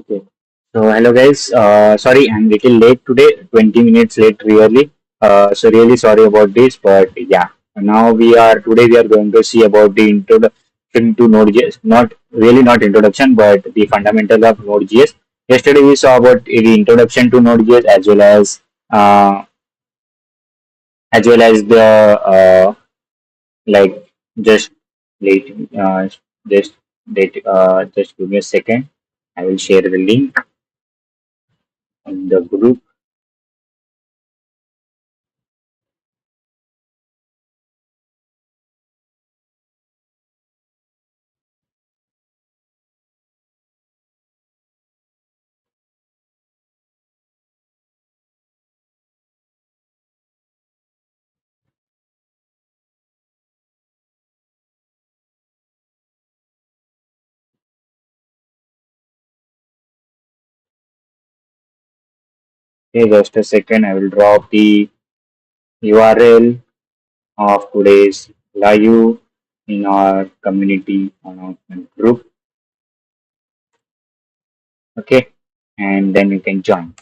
Okay. So hello guys. Sorry, I'm little late today. 20 minutes late really. So really sorry about this, but yeah. Now we are going to see about the introduction to Node.js. Not introduction, but the fundamentals of Node.js. Yesterday we saw about the introduction to Node.js uh, as well as the like just late just just give me a second. I will share the link in the group. Okay, just a second. I will drop the URL of today's live in our community announcement group. Okay, and then you can join.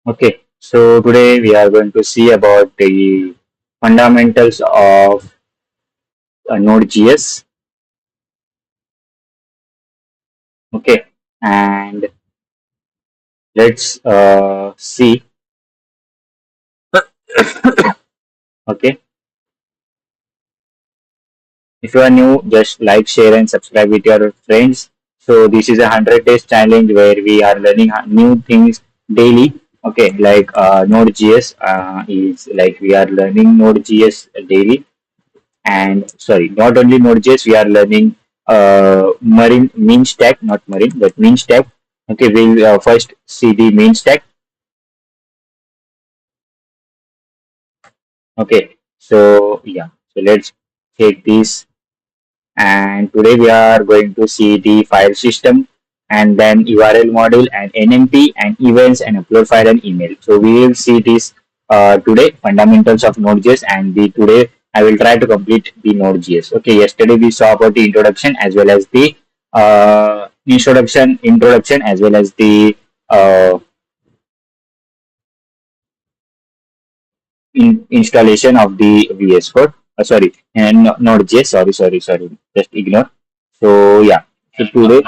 Okay, so today we are going to see about the fundamentals of Node.js. Okay, and let's see. Okay, if you are new, just like, share, and subscribe with your friends. So this is a 100 days challenge where we are learning new things daily. Okay, like Node.js is like we are learning Node.js daily, and sorry, not only Node.js, we are learning Marine mean stack, not Marine, but mean stack. Okay, we'll first see the mean stack. Okay, so yeah, so let's take this, and today we are going to see the file system and then URL module and NMP and events and upload file and email. So we will see this today, fundamentals of Node.js, and the today I will try to complete the Node.js. Okay, yesterday we saw about the introduction as well as the introduction as well as the uh, installation of the VS Code. Sorry, and Node.js. Sorry. Just ignore. So yeah. So today,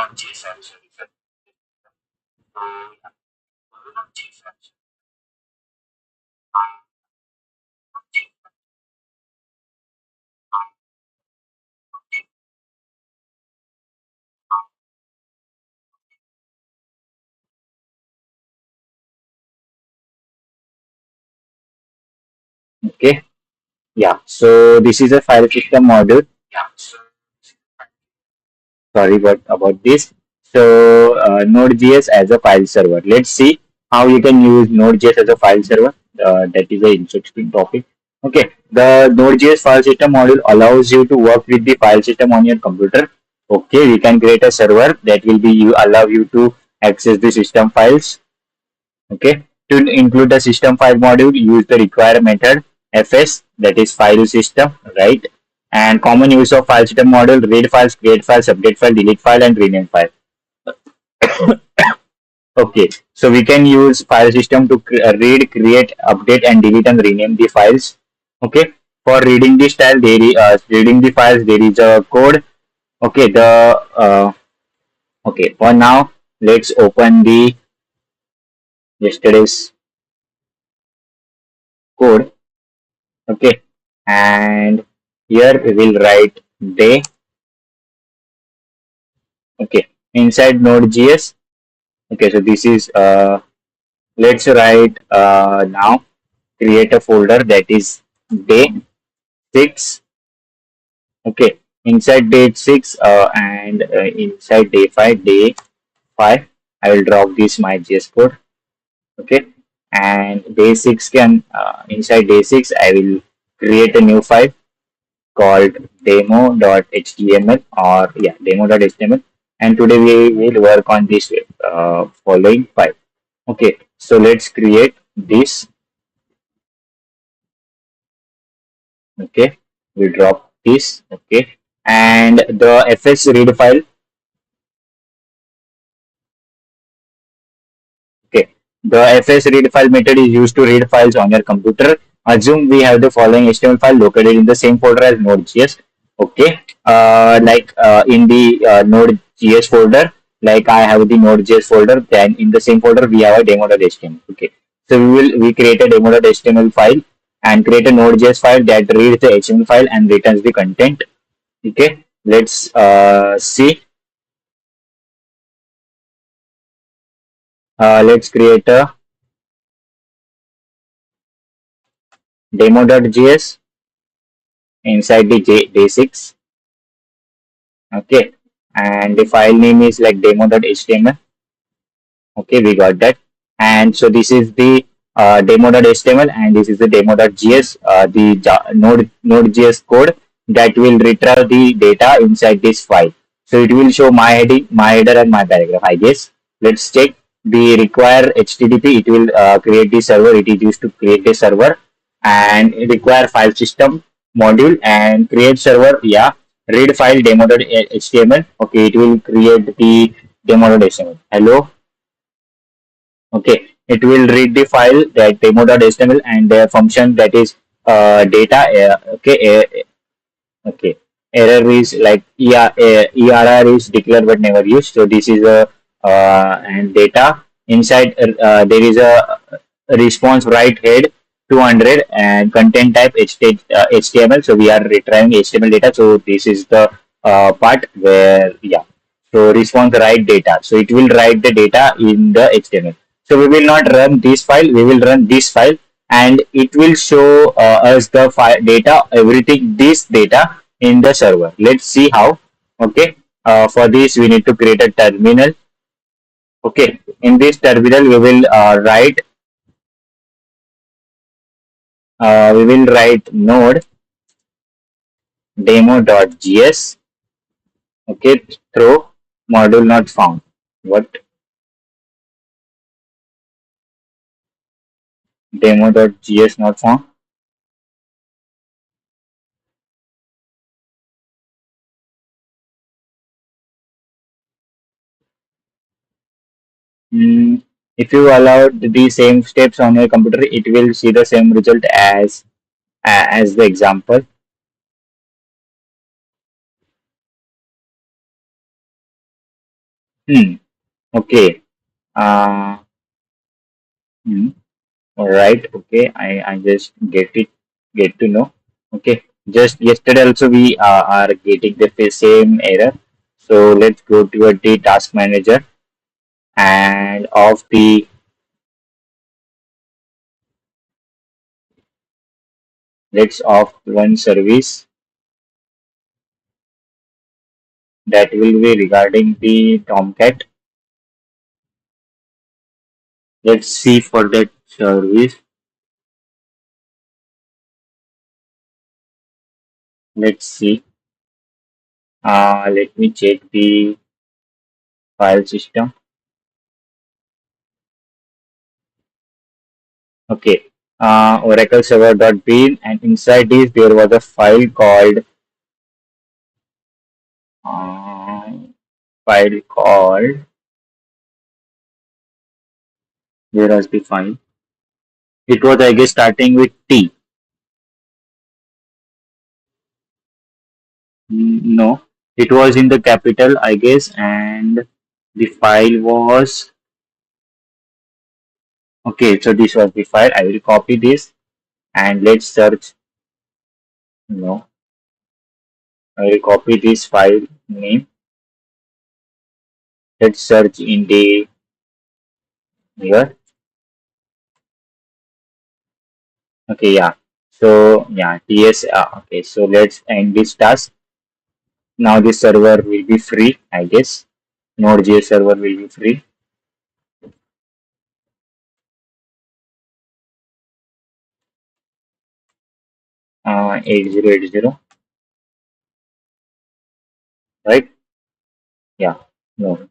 okay, yeah. So this is a file system module. Sorry about this. So Node.js as a file server. Let's see how you can use Node.js as a file server. That is a interesting topic. Okay, the Node.js file system module allows you to work with the file system on your computer. Okay, we can create a server that will be you allow you to access the system files. Okay, to include the system file module, use the require method fs, that is file system, right? And common use of file system module: read files, create files, update file, delete file, and rename file. Okay, so we can use file system to read, create, update, and delete and rename the files. Okay, for reading the style, reading the files, there is a code. Okay, okay, for now, let's open the yesterday's code. Okay, and here we will write day. Okay, inside Node.js. Okay, so this is let's write now, create a folder that is day 6. Okay, inside day 6 and inside day 5 I will drop this my JS code. Okay, and day 6 can inside day 6 I will create a new file called demo.html, or yeah, demo.html, and today we will work on this following file. Okay, So let's create this. Okay, we drop this. Okay, and the fs read file. Okay, the fs read file method is used to read files on your computer. Assume we have the following HTML file located in the same folder as Node.js. Okay, in the Node.js folder, like I have the Node.js folder, then in the same folder we have a demo.html. Okay, so we create a demo.html file and create a Node.js file that reads the HTML file and returns the content. Okay, let's see. Let's create a demo.js inside the J6. Okay, and the file name is like demo.html. Okay, we got that. And so this is the demo.html and this is the demo.js, the Node.js code that will retrieve the data inside this file. So it will show my heading, my header, and my paragraph, I guess. Let's check the require HTTP. It will create the server. It is used to create the server and require file system module and create server. Yeah, read file demo.html. Okay, it will create the demo.html. Hello. Okay, it will read the file that demo.html and the function that is data. Okay, error is like ERR is declared but never used. So this is a and data inside there is a response write head 200 and content type HTML. So we are retrieving HTML data. So this is the part where yeah. So response write data. So it will write the data in the HTML. So we will not run this file. We will run this file and it will show us the file data, everything, this data in the server. Let's see how. Okay, for this we need to create a terminal. Okay, in this terminal we will write node demo.js. Okay, throw module not found. What? Demo.js not found. Mm, if you allowed the same steps on your computer, it will see the same result as the example. Hmm. Okay. Uh, hmm. All right. Okay. I just get to know. Okay. Just yesterday also we are getting the same error. So let's go to the task manager and of the let's off one service that will be regarding the Tomcat. Let's see for that service. Let's see. Let me check the file system. Okay. Oracle server.bin and inside this there was a file called uh, file called where was the file? It was I guess starting with T. No, it was in the capital I guess and the file was okay. So this was the file. I will copy this and let's search. No, I will copy this file name. Let's search in the here. Okay, yeah. So yeah, TS. Okay, so let's end this task. Now this server will be free, I guess. Node.js server will be free. 8080, right? Yeah. No,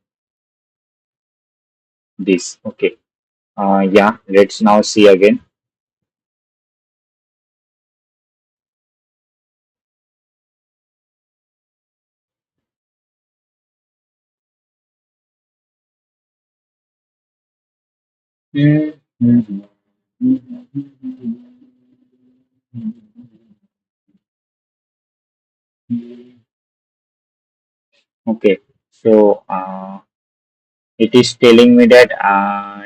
this. Okay. Yeah, let's now see again. Okay, so it is telling me that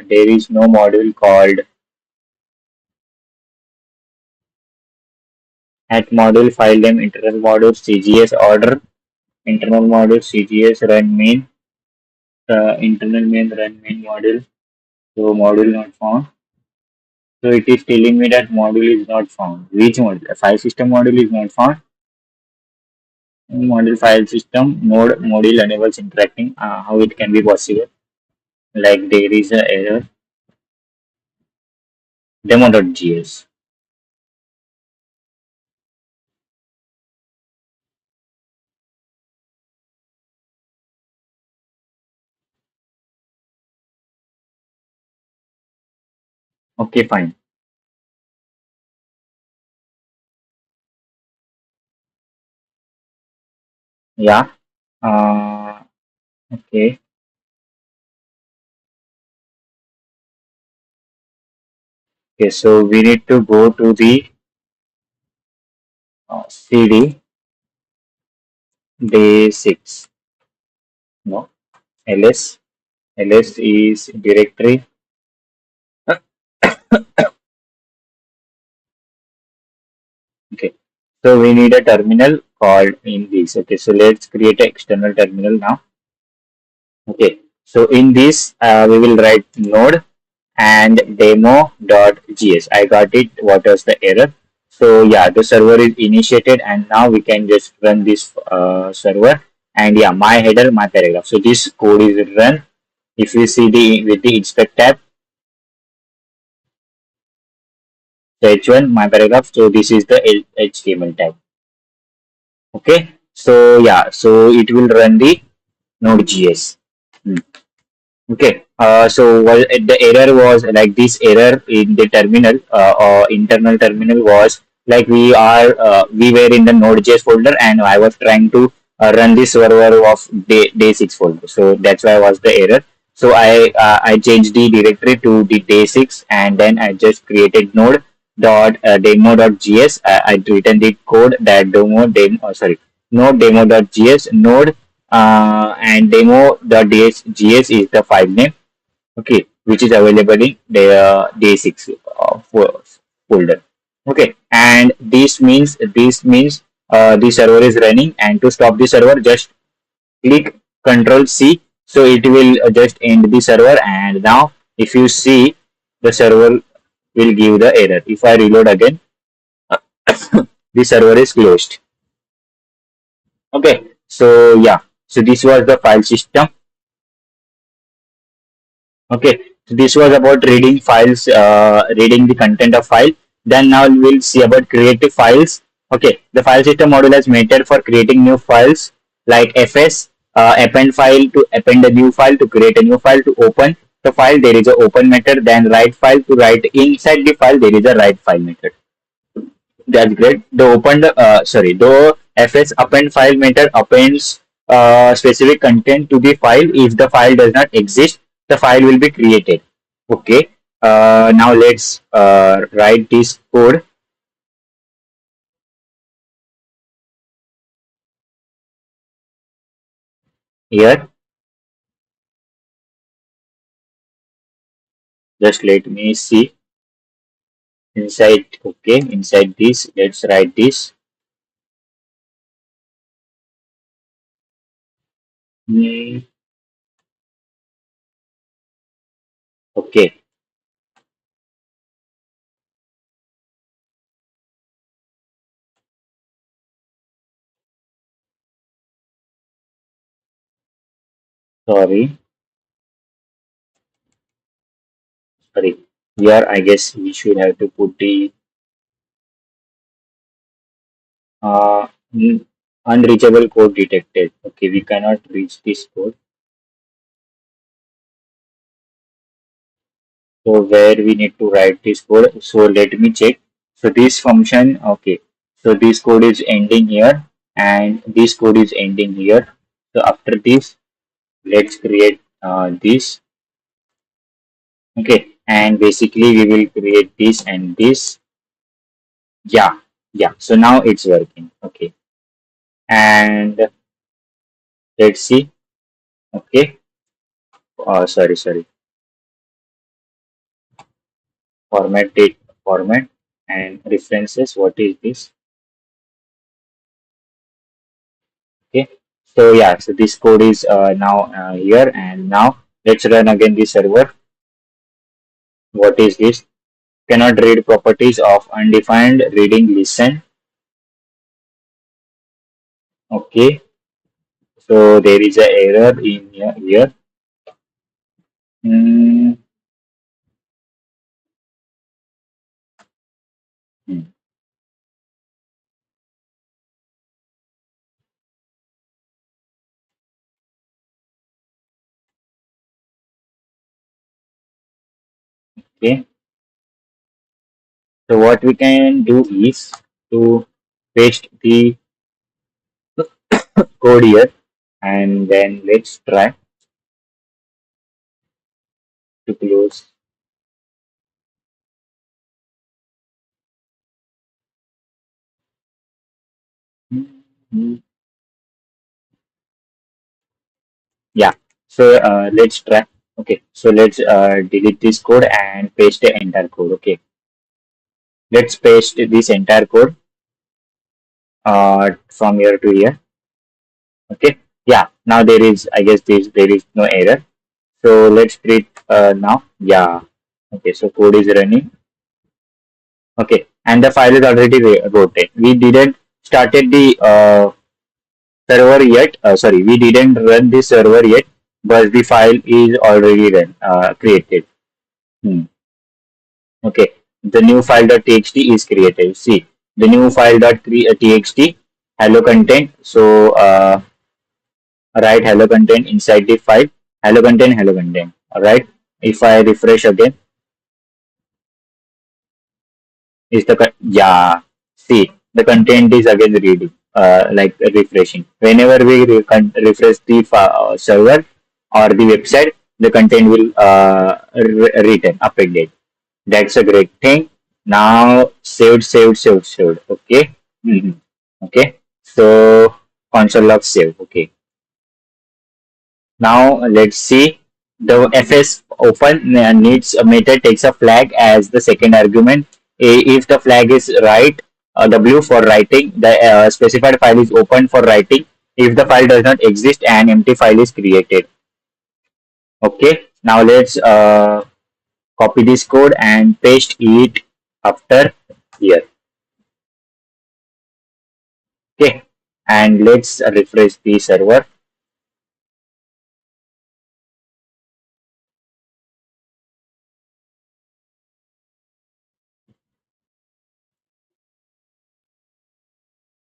there is no module called at module file name internal module CGS order internal module CGS run main internal main run main module. So module not found. So it is telling me that module is not found. Which module? File system module is not found. Module file system node module enables interacting. How it can be possible? Like there is a error demo.js. Okay, fine. Yeah. Uh, okay. Okay. So we need to go to the CD day 6. No. ls. ls is directory. Okay. So we need a terminal called in this. Okay. So let's create an external terminal now. Okay. So in this, we will write node and demo.js. I got it. What was the error? So yeah, the server is initiated and now we can just run this server and yeah, my header, my paragraph. So this code is run. If you see the with the inspect tab, the H1, my paragraph. So this is the HTML tab. Okay. So yeah, so it will run the Node.js. Hmm. Okay. So the error was like this error in the terminal or internal terminal was like we were in the Node.js folder and I was trying to run the server of day 6 folder. So that's why was the error. So I changed the directory to the day 6 and then I just created node dot demo.js. I written the code that sorry node demo.js node and demo.js is the file name, okay, which is available in the day 6 folder. Okay, and this means the server is running, and to stop the server, just click Control C. So it will just end the server, and now if you see, the server will give the error. If I reload again, the server is closed. Okay, so yeah, so this was the file system. Okay, so this was about reading files, reading the content of file. Then now we'll see about creative files. Okay, the file system module has method for creating new files like fs, append file to append a new file, to create a new file, to open the file there is a open method, then write file, to write inside the file there is a write file method. That's great. The fs append file method appends specific content to the file. If the file does not exist, the file will be created. Okay. Now let's write this code here. Just let me see inside. Okay, inside this, let's write this. Hmm, okay, sorry, sorry. Here, I guess we should have to put the uh, mm, unreachable code detected. Okay, we cannot reach this code. So where we need to write this code. So let me check. So this function, okay. So this code is ending here and this code is ending here. So after this, let's create this. Okay. And basically we will create this and this. Yeah. Yeah. So now it's working. Okay. And let's see. Okay. Sorry. Format date format and references. What is this? Okay. So yeah, so this code is now here, and now let's run again the server. What is this? Cannot read properties of undefined reading listen. Okay. So there is a error in here. Hmm, hmm, okay. So what we can do is to paste the code here, and then let's try to close. Hmm, hmm. Yeah. So let's try. Okay. So let's delete this code and paste the entire code. Okay. Let's paste this entire code from here to here. Okay. Yeah. Now there is, I guess there is no error. So let's create now. Yeah. Okay. So code is running. Okay. And the file is already wrote. We didn't started the server yet. Sorry, we didn't run the server yet, but the file is already run created. Hmm. Okay, the new file.txt is created. See, the new file.txt hello content. So write hello content inside the file. Hello content. All right. If I refresh again, is the yeah. See, the content is again reading. Like refreshing. Whenever we refresh the server or the website, the content will return appended. That's a great thing. Now saved. Okay. Mhm. Okay. So console log save. Okay. Now let's see. The fs open needs a method takes a flag as the second argument. If the flag is right, W for writing, the specified file is open for writing. If the file does not exist, an empty file is created. Okay. Now let's copy this code and paste it after here. Okay, and let's refresh the server.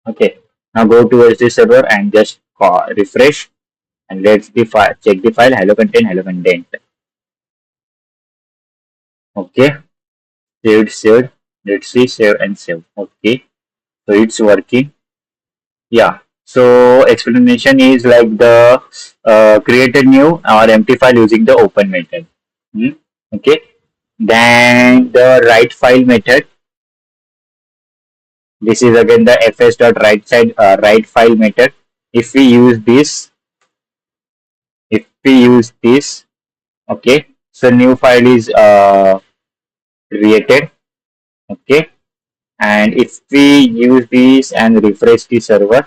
Okay, now go towards the server and just refresh, and let's the file check the file hello content. Okay, saved. Let's see save and save. Okay, so it's working. Yeah. So explanation is like the create a new or empty file using the open method. Hmm. Okay. Then the write file method. This is again the fs.write side write file method. If we use this, if we use this, okay, so new file is created. Okay, and if we use this and refresh the server,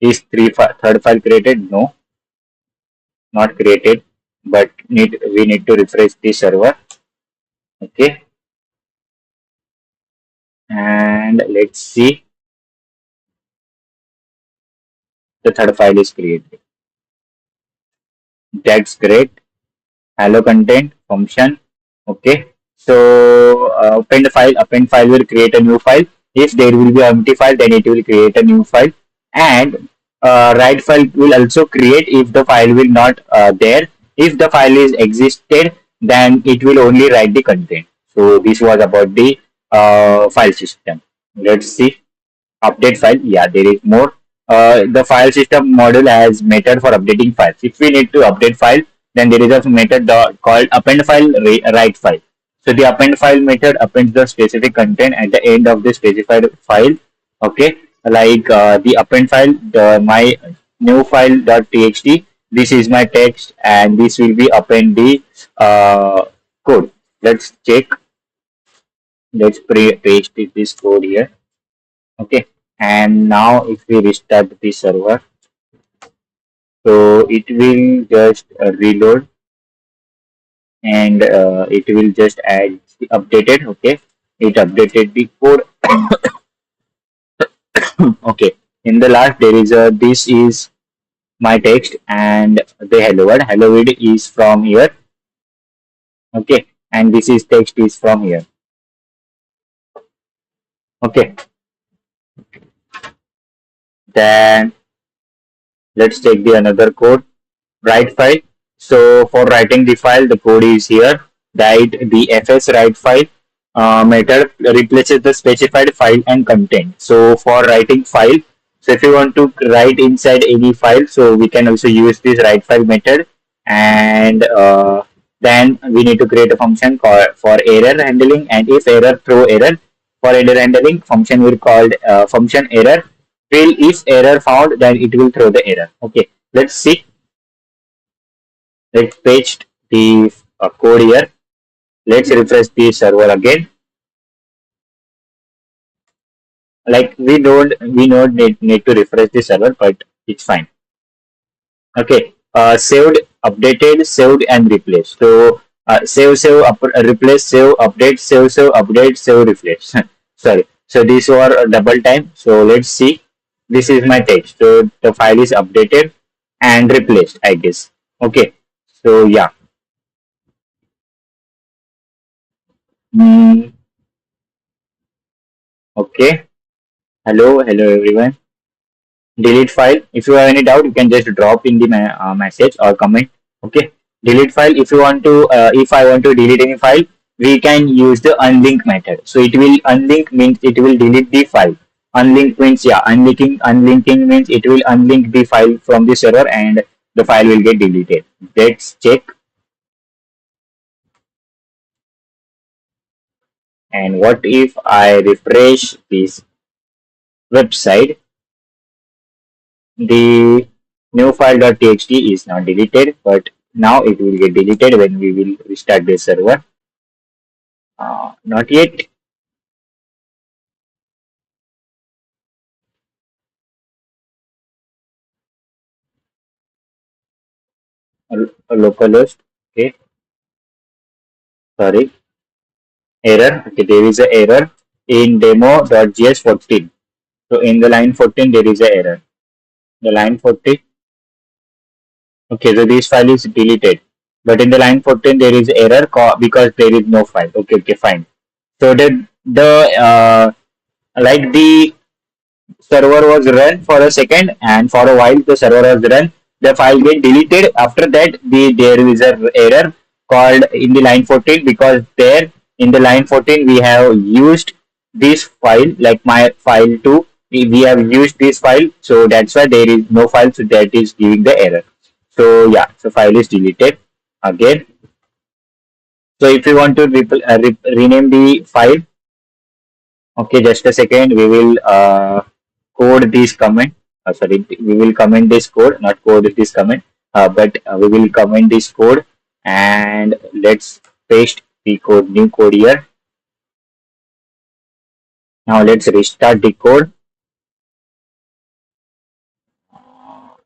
is third file created? No, not created, but we need to refresh the server. Okay, and let's see, the third file is created. That's great. Hello content function. Okay, so append file will create a new file. If there will be an empty file, then it will create a new file, and write file will also create if the file will not there. If the file is existed, then it will only write the content. So this was about the file system. Let's see update file. Yeah, there is more. The file system module has method for updating files. If we need to update file, then there is a method called append file, write file. So the append file method appends the specific content at the end of the specified file. Okay, like the append file, my new file .txt. This is my text, and this will be append the code. Let's check. Let's paste this code here. Okay, and now if we restart the server, so it will just reload, and it will just add the updated. Okay, it updated the code. Okay, in the last there is a this is my text, and the hello world is from here. Okay, and this is text is from here. Okay, then let's take the another code. Write file. So for writing the file, the code is here. Write the fs write file method replaces the specified file and content. So for writing file, so if you want to write inside any file, so we can also use this write file method, and then we need to create a function for error handling, and if error throw error, for error handling function will called function error. Will if error found, then it will throw the error. Okay, let's see. Let's paste the code here. Let's refresh the server again. Like we don't need to refresh the server, but it's fine. Okay. Saved, updated, saved, and replaced. So replace, save, update, update, save, replace. Sorry. So these were a double time. So let's see. This is my text. So the file is updated and replaced, I guess. Okay. So yeah. Mm, okay. Hello everyone. Delete file. If you have any doubt, you can just drop in the message or comment. Okay. Delete file. If you want to, if I want to delete any file, we can use the unlink method. So it will unlink means it will delete the file. Unlink means yeah, unlinking means it will unlink the file from the server, and the file will get deleted. Let's check. And what if I refresh this website? The new file.txt is not deleted, but now it will get deleted when we will restart the server. Not yet. Localhost. Okay, sorry. Error. Okay, there is a error in demo.js 14. So in the line 14 there is a error. The line 14. Okay, so this file is deleted. But in the line 14 there is error because there is no file. Okay, fine. So the like the server was run for a second, and for a while the server was run, the file get deleted. After that there is a error called in the line 14, because there in the line 14 we have used this file, like my file 2, we have used this file, so that's why there is no file, so that is giving the error. So yeah, so file is deleted again. So if you want to rename the file, okay, just a second, we will code this comment. Sorry, we will comment this code, not code this comment, but we will comment this code, and let's paste the code, new code here. Now let's restart the code.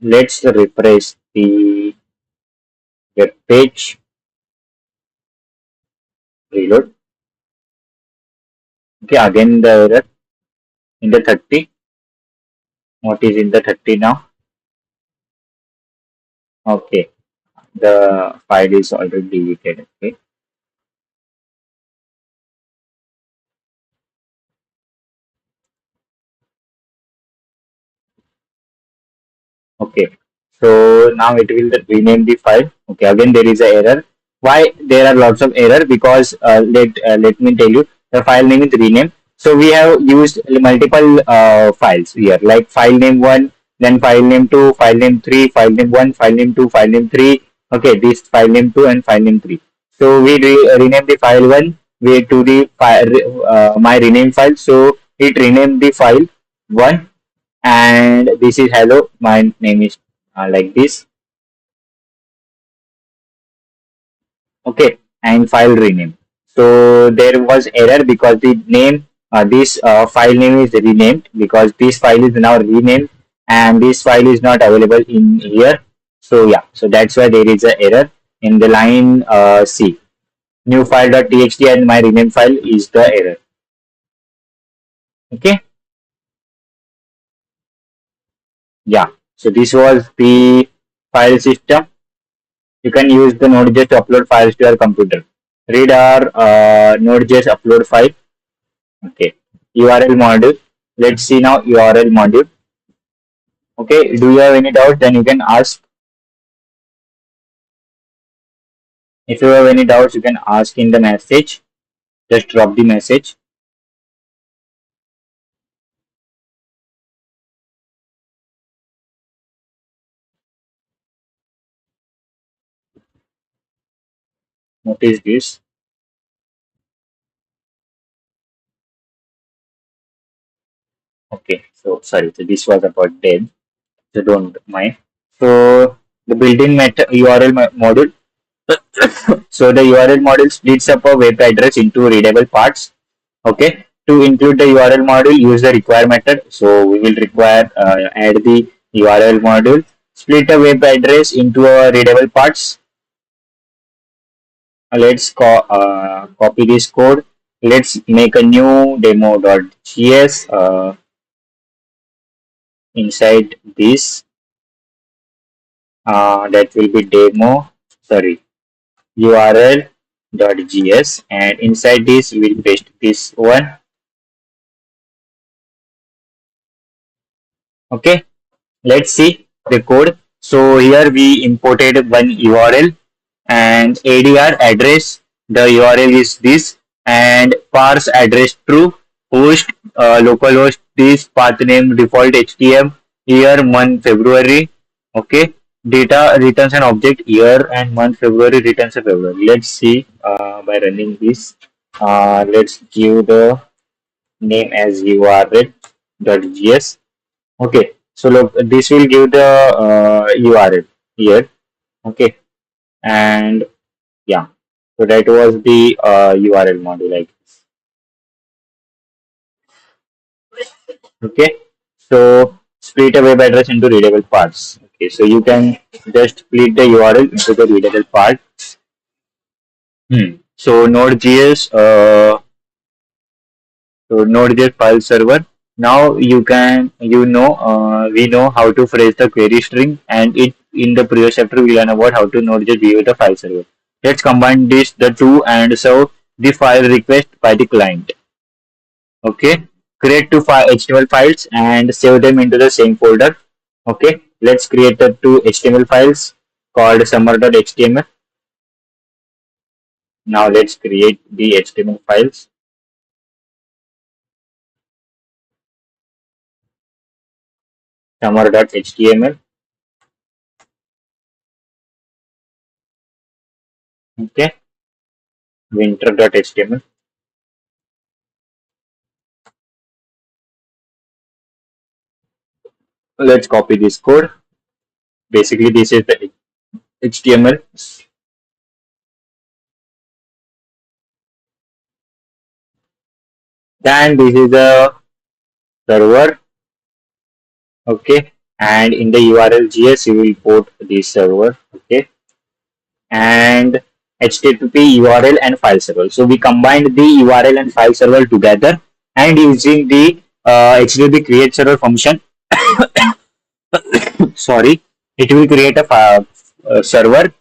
Let's refresh the web page. Reload. Okay, again the error in the 30. What is in the 30 now? Okay, the file is already deleted. Okay. Okay, so now it will rename the file. Okay, again there is a error. Why there are lots of error? Because let me tell you, the file name is rename. So we have used multiple files here, like file name 1, then file name 2, file name 3, file name 1, file name 2, file name 3. Okay, this file name 2 and file name 3. So we rename the file 1 we to the my rename file. So it renamed the file 1, and this is hello. My name is like this. Okay, and file rename. So there was error because the name, this file name is renamed, because this file is now renamed and this file is not available in here. So yeah, so that's why there is a error in the line C. New file.txt and my rename file is the error. Okay, yeah. So this was the file system. You can use the Node.js to upload files to your computer. Read our Node.js upload file. Okay, URL module. Let's see now URL module. Okay, do you have any doubt? Then you can ask. If you have any doubts, you can ask in the message. Just drop the message. Notice this. Okay, so sorry. So this was about dev. So don't mind. So the built-in method URL module. So the URL module splits up a web address into readable parts. Okay, to include the URL module, use the require method. So we will require add the URL module, split a web address into a readable parts. Let's copy this code. Let's make a new demo.js inside this. That will be demo. Sorry, url.js, and inside this we'll paste this one. Okay, let's see the code. So here we imported one URL and ADR address. The URL is this, and parse address true. Host localhost this, path name default HTML, year month February. Okay, data returns an object, year and month February, returns a February. Let's see by running this. Let's give the name as url.js. Okay, so look, this will give the URL here. Okay, and yeah, so that was the URL module, like this. Okay, so split a web address into readable parts. Okay, so you can just split the URL into the readable part. So Node.js file server. Now you can, we know how to phrase the query string, and it in the previous chapter we learn about how to Node.js view the file server. Let's combine the two and serve the file request by the client. Okay, create two HTML files and save them into the same folder. Okay, let's create the two HTML files called summer.html. Now let's create the HTML files. Summer.html. Okay, winter.html. Let's copy this code. Basically, this is the HTML. Then this is the server. Okay, and in the URL JS, you will put this server. Okay, and HTTP URL and file server. So we combined the URL and file server together, and using the HTTP create server function. Sorry, it will create a server,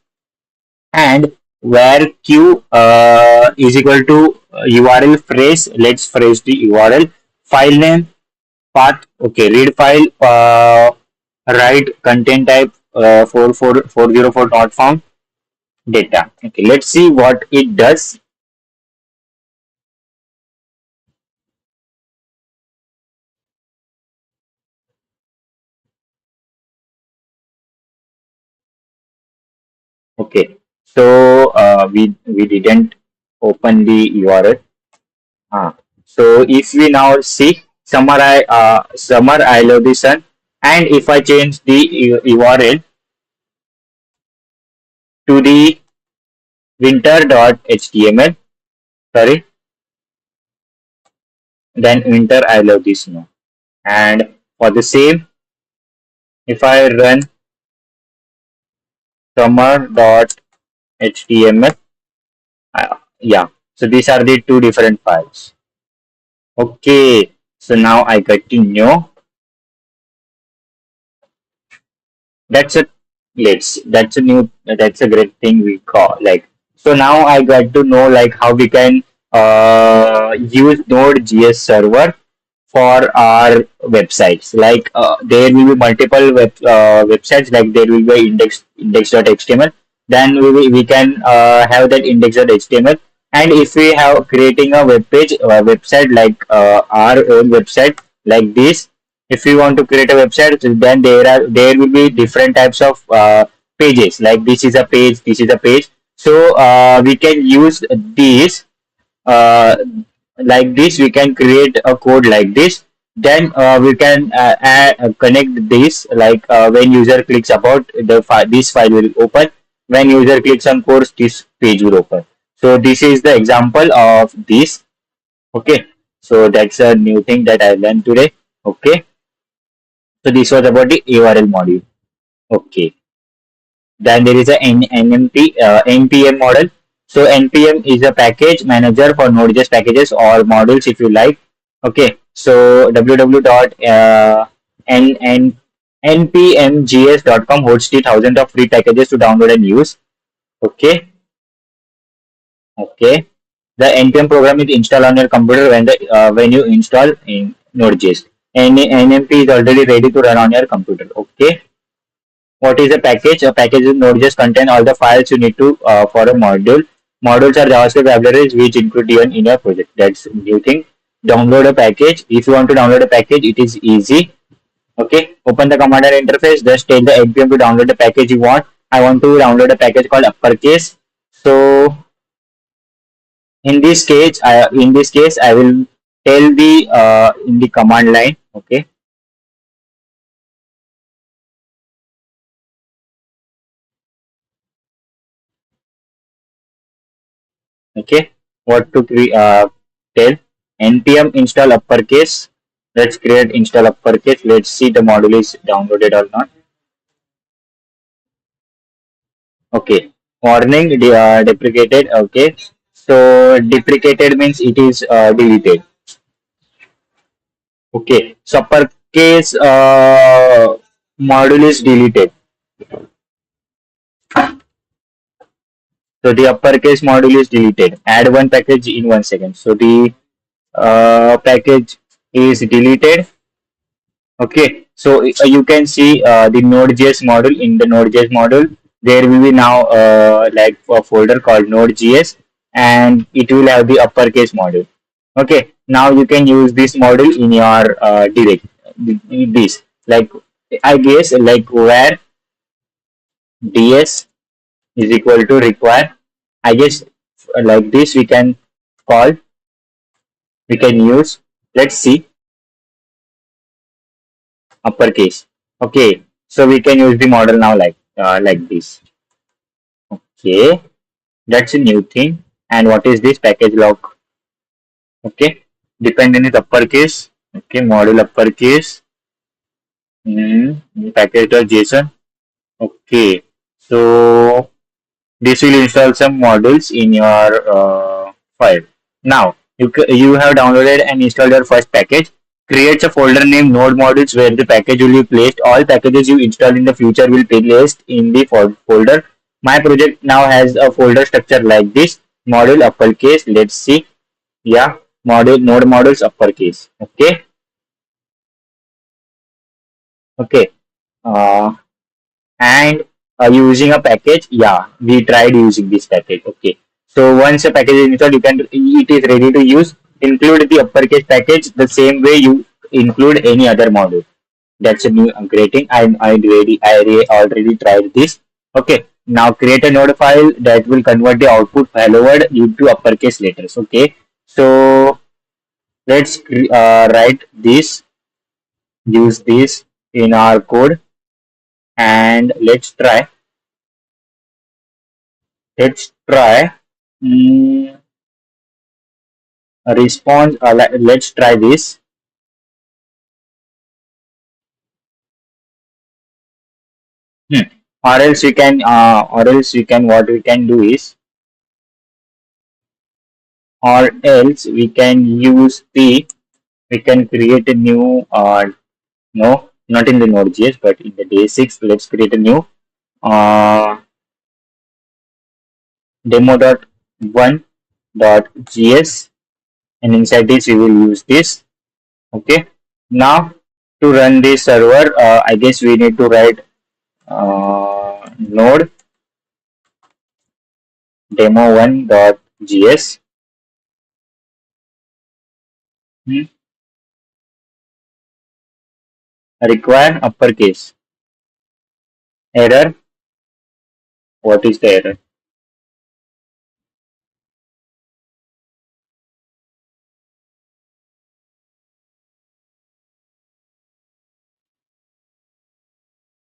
and where q is equal to URL phrase. Let's phrase the URL, file name, path. Okay, read file, write content type 404 not found. data. Okay, let's see what it does. Okay, so we didn't open the URL. So if we now see summer I love the sun, and if I change the URL to the winter.html, sorry, then winter I love the snow. And for the same, if I run summer.html, yeah, so these are the two different files. Okay, so now I get to know that's a that's a great thing we call like. So now I got to know like how we can use Node.js server for our websites. Like there will be multiple websites. Like there will be index.html. Then we can have that index.html. And if we have creating a website like our own website like this, if you want to create a website, then there will be different types of pages. Like this is a page, this is a page. So we can use these uh, like this. We can create a code like this. Then we can connect this like when user clicks about this file will open. When user clicks on course, this page will open. So this is the example of this. Okay, so that's a new thing that I learned today. Okay, so this was about the URL module. Okay. Then there is a NPM model. So NPM is a package manager for Node.js packages or modules if you like. Okay. So www.npmgs.com hosts the thousands of free packages to download and use. Okay. Okay. The NPM program is installed on your computer when you install in Node.js. NMP is already ready to run on your computer. Okay. What is a package? A package is Node.js contain all the files you need to for a module. Modules are JavaScript libraries which include even in your project. That's new thing. Download a package. If you want to download a package, it is easy. Okay. Open the commander interface. Just tell the npm to download the package you want. I want to download a package called uppercase. So in this case, I will tell the in the command line. Okay. Okay, what to tell npm install uppercase. Let's create install uppercase. Let's see the module is downloaded or not. Okay, warning deprecated. Okay, so deprecated means it is deleted. Okay, so uppercase module is deleted. So the uppercase module is deleted. Add one package in 1 second. So the package is deleted. Okay, so you can see the Node.js module. In the Node.js module, there will be now like a folder called Node.js, and it will have the uppercase module. Okay, now you can use this module in your direct this like I guess like where ds is equal to require. I guess like this we can use. Let's see uppercase. Okay, so we can use the model now like this. Okay, that's a new thing. And what is this package log? Okay, dependent is uppercase. Okay, model uppercase. Package.json. Okay, so this will install some modules in your file. Now you have downloaded and installed your first package. Creates a folder named Node Modules where the package will be placed. All packages you install in the future will be placed in the folder. My project now has a folder structure like this. Module uppercase. Let's see. Yeah, module Node Modules uppercase. Okay, okay. Uh, and using a package. Yeah, we tried using this package. Okay. So once a package is installed, you can it is ready to use. Include the uppercase package the same way you include any other module. That's a new great thing. I already tried this. Okay. Now create a node file that will convert the output hello world into uppercase letters. Okay. So let's write this, use this in our code, and let's try mm, a response. Let's try this. Hmm. Or else we can what we can do is, or else we can use the we can create a new no, not in the Node.js, but in the day 6, let's create a new uh, demo.1.js, and inside this we will use this. Okay. Now to run this server, I guess we need to write node demo1.js. Hmm. Require uppercase. Error. What is the error?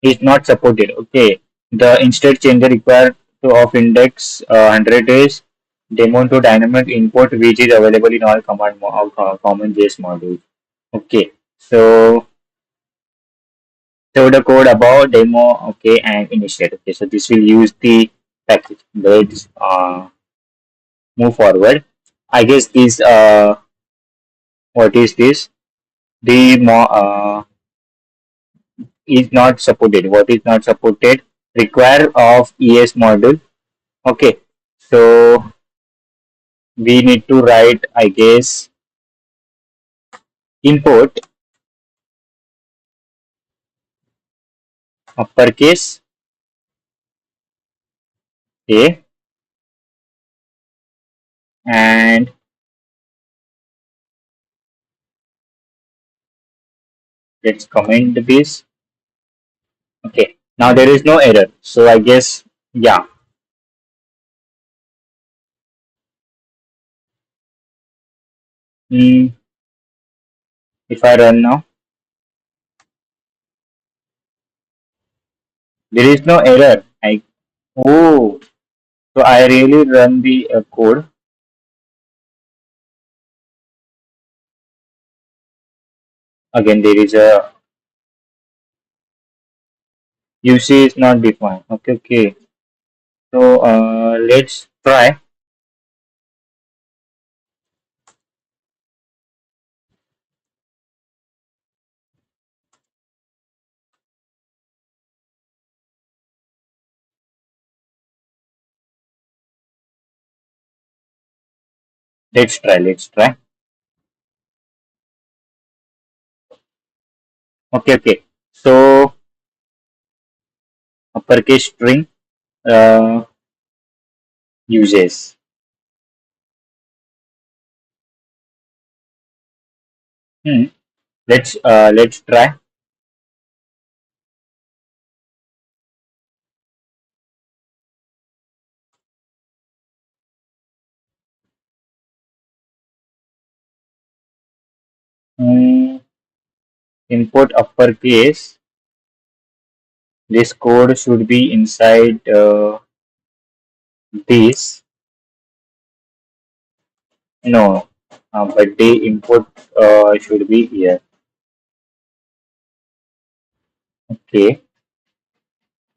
Is not supported. Okay. The instead changer required of index 100 is demo to dynamic import, which is available in all common JS modules. Okay. So the code about demo. Okay, and initiate. Okay. So this will use the package. Let's move forward. I guess this what is this? The is not supported. What is not supported? Require of ES module. Okay. So we need to write, I guess, import uppercase A, and let's comment this. Okay. Now there is no error. So I guess, yeah. Hmm, if I run now, there is no error. Oh, so I really run the code. Again, there is a UC is not defined. Okay, okay. So let's try. Let's try. Let's try. Okay, okay. So uppercase string uh, uses. Hmm. Let's try. Hmm. Import uppercase. This code should be inside this. No, but the import should be here. Okay.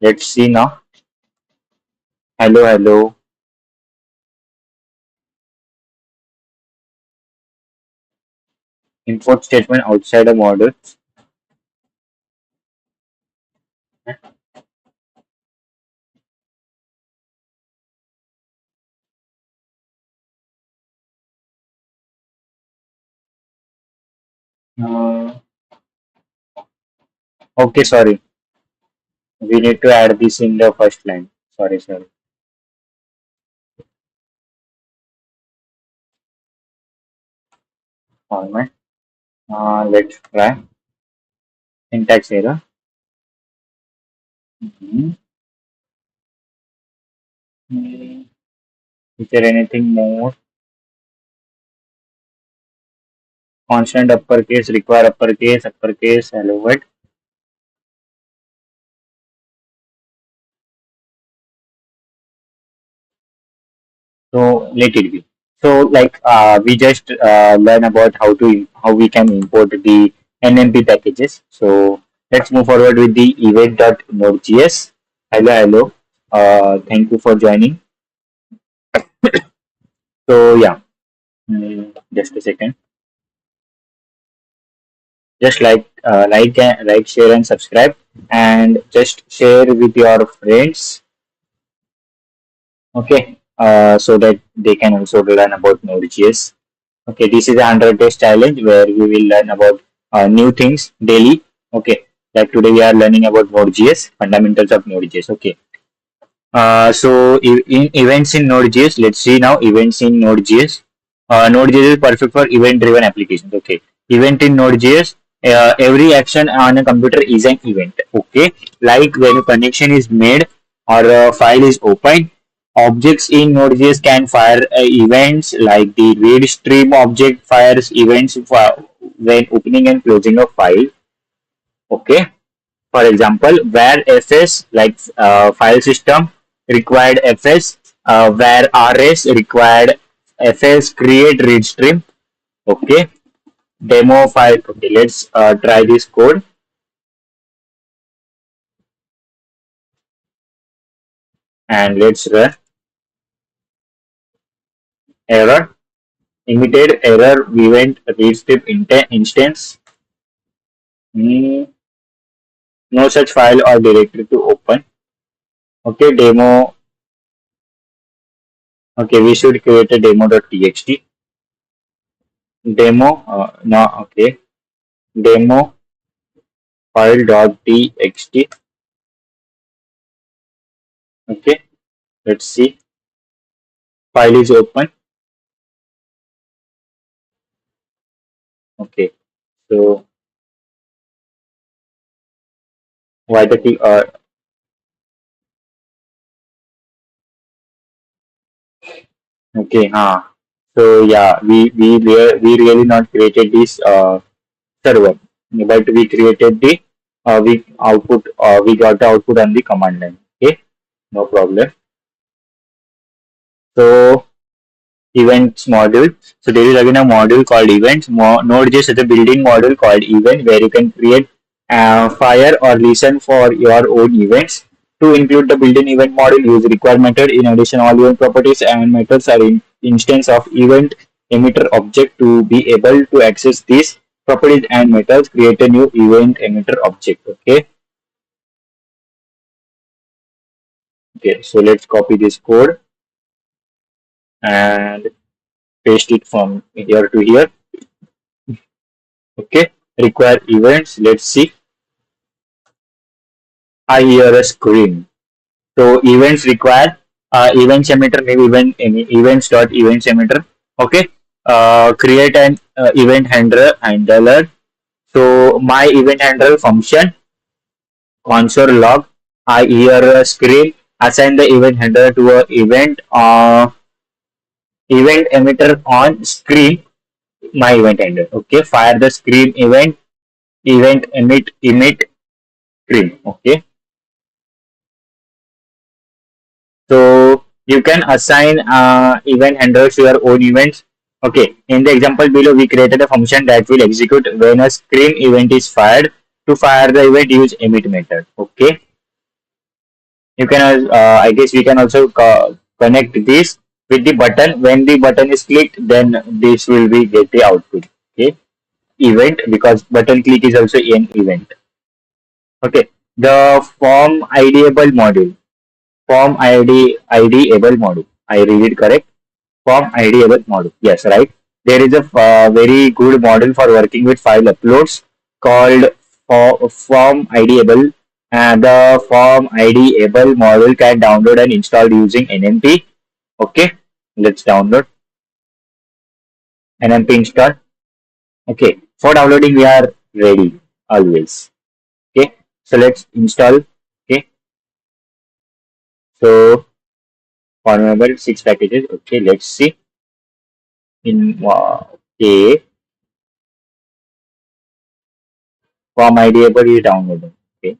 Let's see now. Hello, hello. Import statement outside a model. Uh, okay, sorry. We need to add this in the first line. Sorry, sorry. Format. Let's try. Syntax error. Mhm. Mm, Is there anything more? Constant uppercase, require uppercase, hello what? So let it be. So like we just learn about how we can import the NMP packages. So let's move forward with the event.node.js. Hello, hello. Thank you for joining. So yeah, just a second. Just like, share, and subscribe, and just share with your friends. Okay, so that they can also learn about Node.js. Okay, this is a 100 days challenge where we will learn about new things daily. Okay, like today we are learning about Node.js, fundamentals of Node.js. Okay, in events in Node.js, let's see now events in Node.js. Node.js is perfect for event-driven applications. Okay, event in Node.js, every action on a computer is an event. Okay, like when a connection is made or a file is opened, objects in Node.js can fire events like the read stream object fires events when opening and closing a file. Okay, for example, where fs like file system required fs, where rs required fs create read stream. Okay, demo file. Okay, let's try this code and let's run. Error, emitted error event read stream instance. Hmm, no such file or directory to open. Okay, demo. Okay, we should create a demo.txt. Demo, no, okay, demo file.txt. Okay, let's see. File is open. Okay, so why the okay, so yeah, we really not created this server, but we created the we output we got the output on the command line. Okay, no problem. So events module. So there is again a module called events. Node.js is a building module called event where you can create fire or listen for your own events. To include the built-in event module, use required method. In addition, all event properties and methods are in instance of event emitter object. To be able to access these properties and methods, create a new event emitter object. Okay. Okay. So let's copy this code and paste it from here to here. Okay, require events. Let's see. I hear a scream. So events require events emitter, maybe events dot events emitter. Okay, create an event handler. So my event handler function console log. I hear a scream. Assign the event handler to a event emitter on screen. My event handler. Okay, fire the screen event emit screen. Okay. So you can assign event handlers to your own events. Okay, in the example below, we created a function that will execute when a screen event is fired. To fire the event, use emit method. Okay, you can. I guess we can also connect this with the button. When the button is clicked, then this will be get the output. Okay, event because button click is also an event. Okay, the form ideable module. Form IDable module. I read it correct. Form ideable module. Yes, right. There is a very good model for working with file uploads called form ideable. And the form ID able module can download and install using NMP. Okay, let's download NMP install. Okay, for downloading we are ready always. Okay, so let's install. Okay, so formable 6 packages. Okay, let's see in okay, form ID able is downloaded. Okay,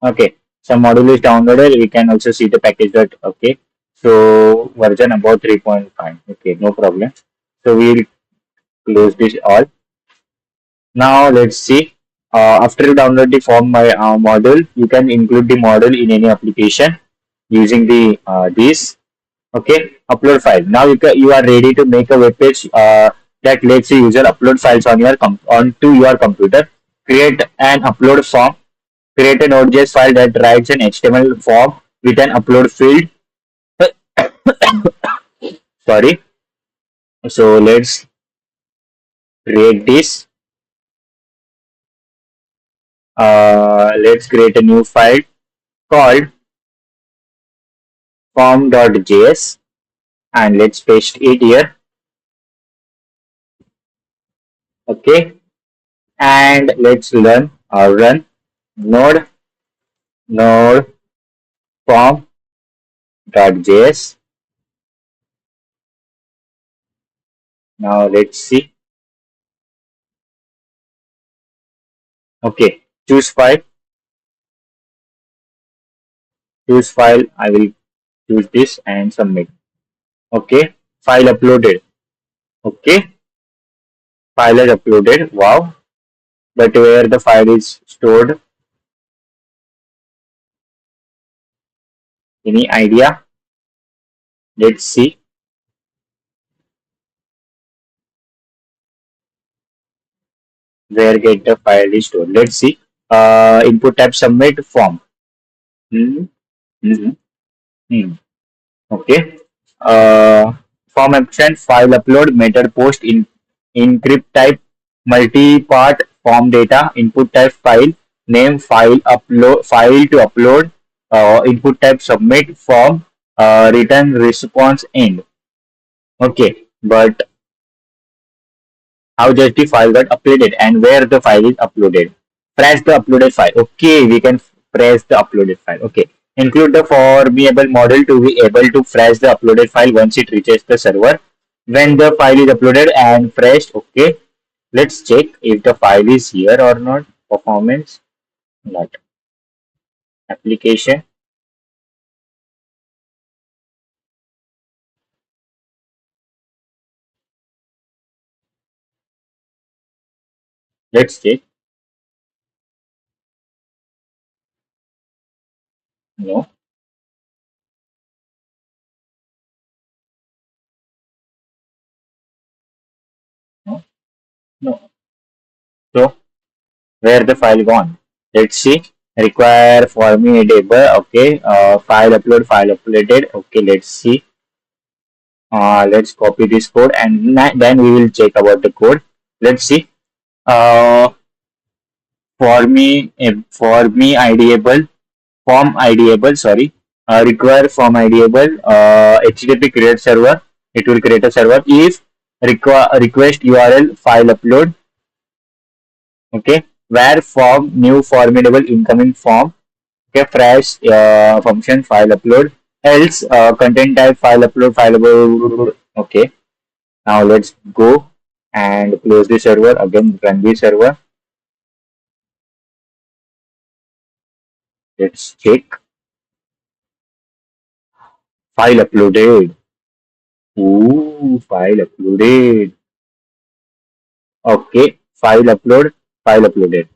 okay, some module is downloaded. We can also see the package that okay. So version about 3.5. Okay, no problem. So we'll close this all. Now let's see. After you download the form my module, you can include the module in any application using the this. Okay, upload file. Now you are ready to make a web page that lets the user upload files on your onto your computer. Create an upload form. Create a Node.js file that writes an HTML form with an upload field. Sorry. So let's create this. Let's create a new file called form.js and let's paste it here. Okay, and let's learn or run node form.js. Now let's see. Okay, choose file. I will choose this and submit. Okay, file uploaded. Okay, file is uploaded. Wow, but where the file is stored? Any idea? Let's see where get the file is stored. Let's see. Input type submit form. Hmm. Hmm. Hmm. Okay. Form action file upload method post in encrypt type multi-part form data input type file name file to upload input type submit form return response end. Okay, but how does the file got uploaded and where the file is uploaded? Press the uploaded file. Okay, we can press the uploaded file. Okay, include the formable model to be able to fetch the uploaded file once it reaches the server. When the file is uploaded and fetched, okay, let's check if the file is here or not. Performance, not application. Let's check. No, no, no. So where the file gone? Let's see. Require formidable. Okay. File uploaded. Okay. Let's see. Let's copy this code and then we will check about the code. Let's see. Uh, for me ideable form ideable. Sorry. Require form ideable. HTTP create server. It will create a server if request URL file upload. Okay. Where form new formidable incoming form. Okay, fresh function file upload. Else content type file upload. Okay, now let's go and close the server again. Run the server. Let's check file uploaded. Ooh, file uploaded. Okay, file uploaded. File uploaded.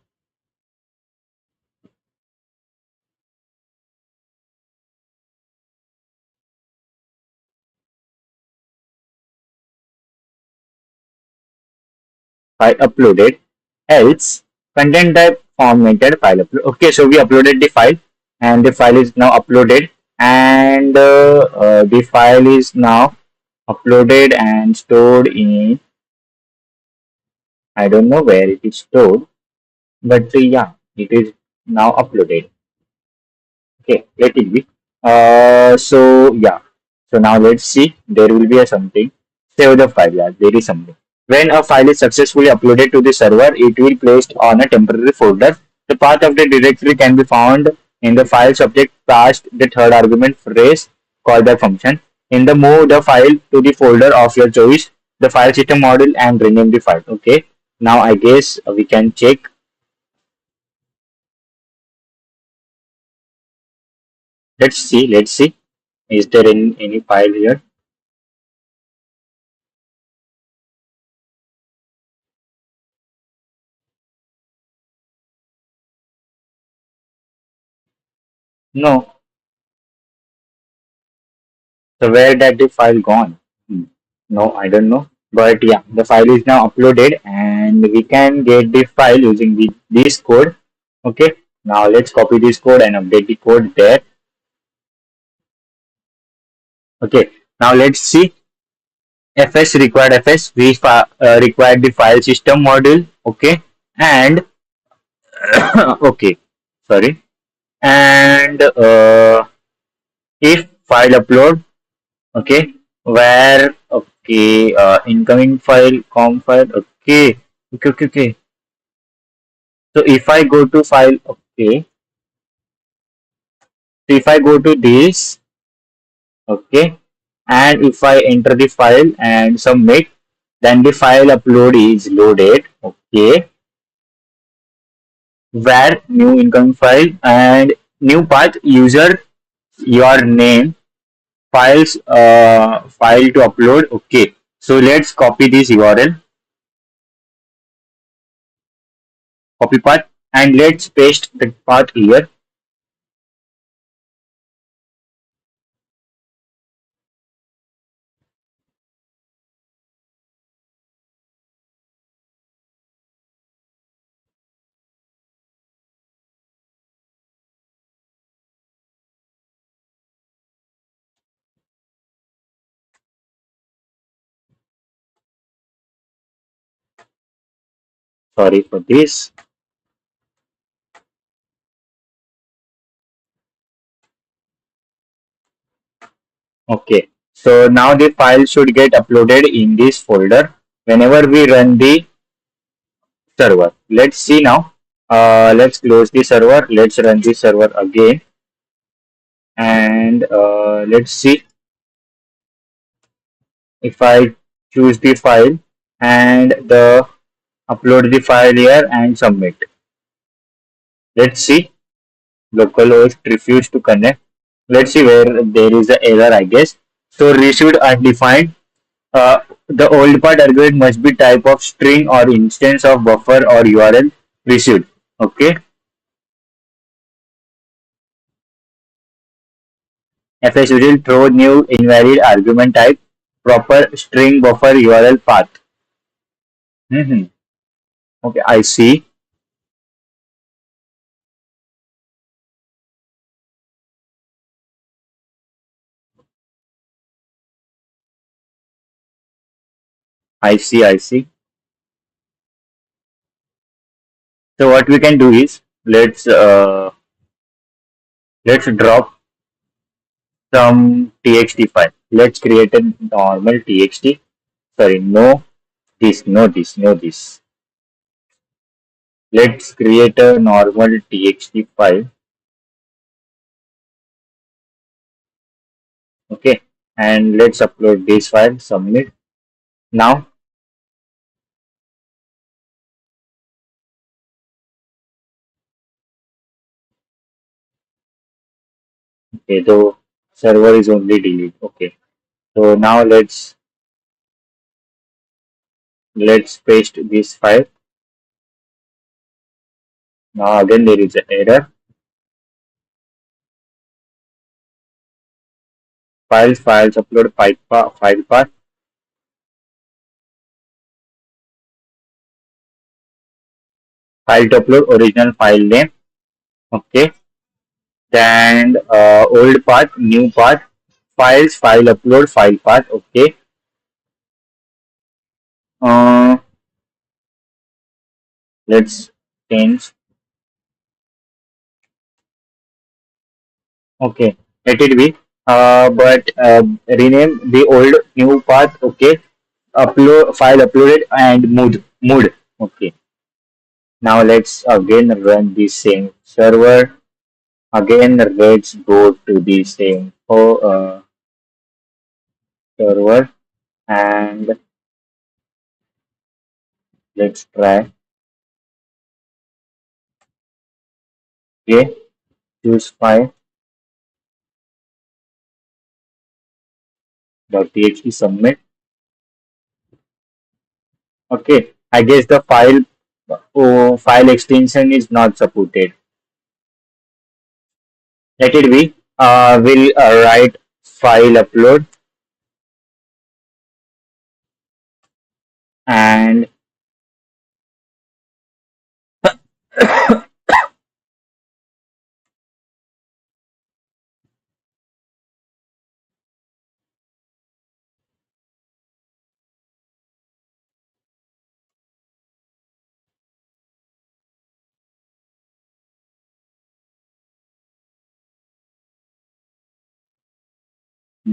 Else content type formatted file upload. Okay, so we uploaded the file and the file is now uploaded and the file is now uploaded and stored in I don't know where it is stored, but yeah, it is now uploaded. Okay, let it be. So yeah. So now let's see. There will be a something. Save the file. Yeah, there is something. When a file is successfully uploaded to the server, it will be placed on a temporary folder. The path of the directory can be found in the file subject past the third argument phrase callback function. In the move the file to the folder of your choice, the file system module and rename the file. Okay. Now I guess we can check. Let's see. Let's see. Is there any file here? No. So where that the file gone? Hmm. No, I don't know. But yeah, the file is now uploaded and we can get the file using this code. Okay. Now let's copy this code and update the code there. Okay. Now let's see. FS required FS. We required the file system module. Okay. And okay. Sorry. And if file upload. Okay, where okay, incoming file com file. Okay, okay. So if I go to file, okay, so if I go to this, okay, and if I enter the file and submit, then the file upload is loaded. Okay, where new incoming file and new path user your name files file to upload. Okay, so let's copy this URL, copy path, and let's paste the path here. Sorry for this. Okay, so now the file should get uploaded in this folder whenever we run the server. Let's see now. Let's close the server. Let's run the server again, and let's see if I choose the file and the upload the file here and submit. Let's see. Localhost refused to connect. Let's see where there is an error, I guess. So received undefined. The old part argument must be type of string or instance of buffer or URL received. Okay. FS will throw new invalid argument type proper string buffer URL path. Mhm. Okay, I see. I see. I see. So what we can do is let's drop some txt file. Let's create a normal txt. Sorry, no this. Let's create a normal txt file. Okay, and let's upload this file. Submit now. Okay, the server is only delete. Okay, so now let's paste this file. Now again there is an error. Files upload file path. File to upload original file name. Okay, then old path, new path. Files file upload file path. Okay, uh, let's change. Okay, let it be. But rename the old new path. Okay, upload file uploaded and mood. Okay. Now let's again run the same server. Again, let's go to the same server and let's try. Okay, choose file.txt submit. Okay, I guess the file extension is not supported. Let it be. We'll write file upload and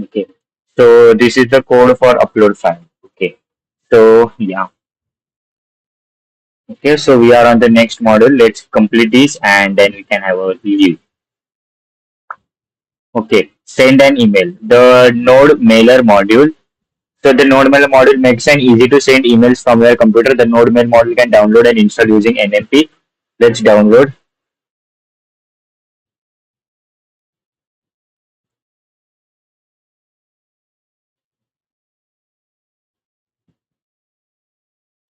okay. So this is the code for upload file. Okay. So yeah. Okay. So we are on the next module. Let's complete this and then we can have a review. Okay. Send an email. The node mailer module. So the node mailer module makes it easy to send emails from your computer. The node mail module can download and install using NMP. Let's download.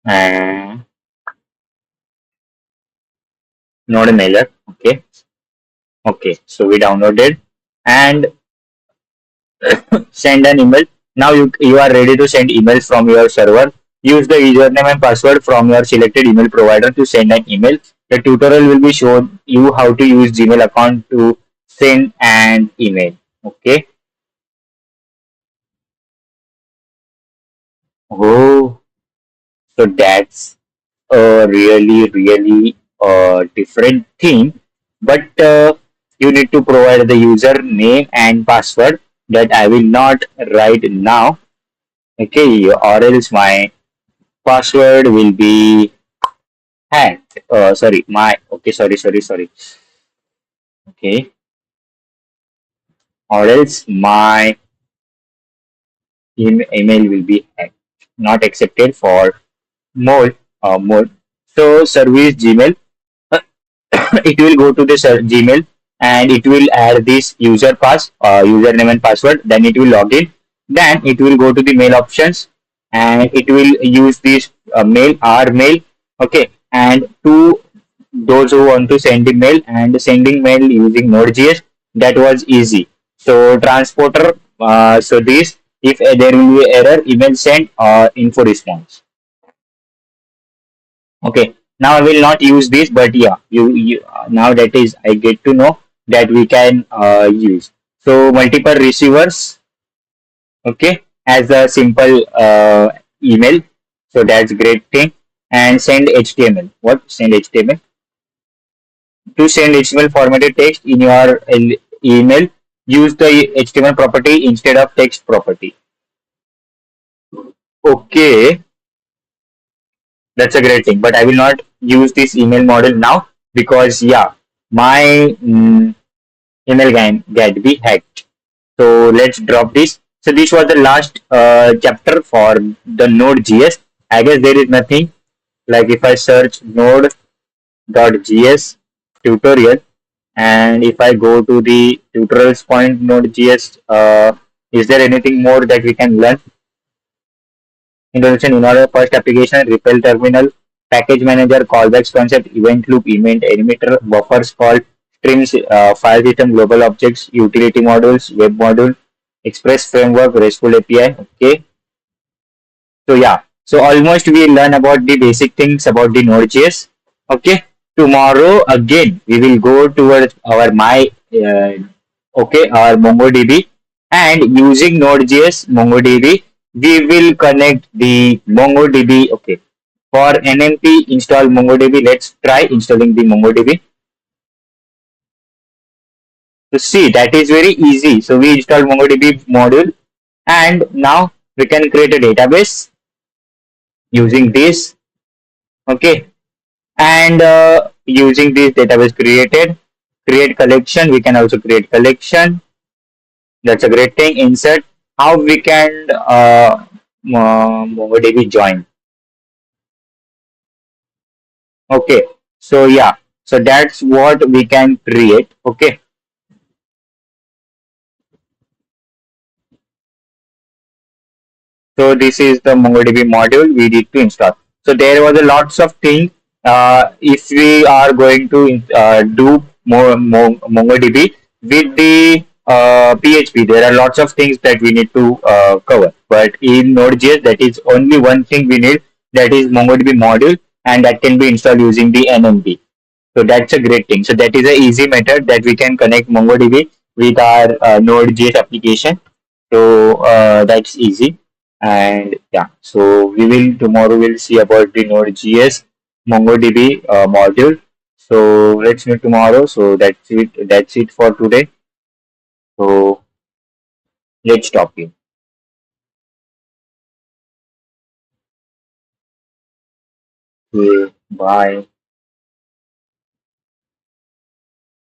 And node mailer. Okay. Okay. So we downloaded and send an email. Now you are ready to send emails from your server. Use the username and password from your selected email provider to send an email. The tutorial will be shown you how to use Gmail account to send an email. Okay. Oh, so that's a really different thing. But you need to provide the username and password that I will not write now. Okay, or else my password will be hacked. Sorry, my okay, sorry. Okay, or else my email will be hacked. Not accepted for more. So service Gmail, it will go to this Gmail and it will add this username and password. Then it will log in. Then it will go to the mail options and it will use this mail our mail. Okay, and to those who want to send the mail and sending mail using Node.js, that was easy. So transporter, so this if there will be error, email sent or info response. Okay, now I will not use this, but yeah, you now that is I get to know that we can use. So multiple receivers, okay, as a simple email. So that's great thing. And send HTML. What send HTML? To send HTML formatted text in your email, use the HTML property instead of text property. Okay, that's a great thing. But I will not use this email model now because yeah, my email can get be hacked. So let's drop this. So this was the last chapter for the Node.js. I guess there is nothing like if I search Node.js tutorial and if I go to the tutorials point Node.js, is there anything more that we can learn? Introduction in our first application, repel terminal, package manager, callbacks concept, event loop, event emitter, buffers called, streams, file system, global objects, utility modules, web module, express framework, RESTful API. Okay. So yeah. So almost we learn about the basic things about the Node.js. Okay. Tomorrow again we will go towards our my our MongoDB and using Node.js MongoDB we will connect the MongoDB. Okay, for NMP install MongoDB. Let's try installing the MongoDB. So see, that is very easy. So we install MongoDB module, and now we can create a database using this. Okay, and using this database create collection. We can also create collection. That's a great thing. Insert how we can MongoDB join. Okay, so yeah, so that's what we can create. Okay, so this is the MongoDB module we need to install. So there was a lots of things. If we are going to do more MongoDB with the PHP, there are lots of things that we need to cover. But in Node.js, that is only one thing we need. That is MongoDB module, and that can be installed using the NMD. So that's a great thing. So that is a easy method that we can connect MongoDB with our Node.js application. So that's easy. And yeah, so we will tomorrow we'll see about the Node.js MongoDB module. So let's meet tomorrow. So that's it. That's it for today. So let's talk. Okay, bye.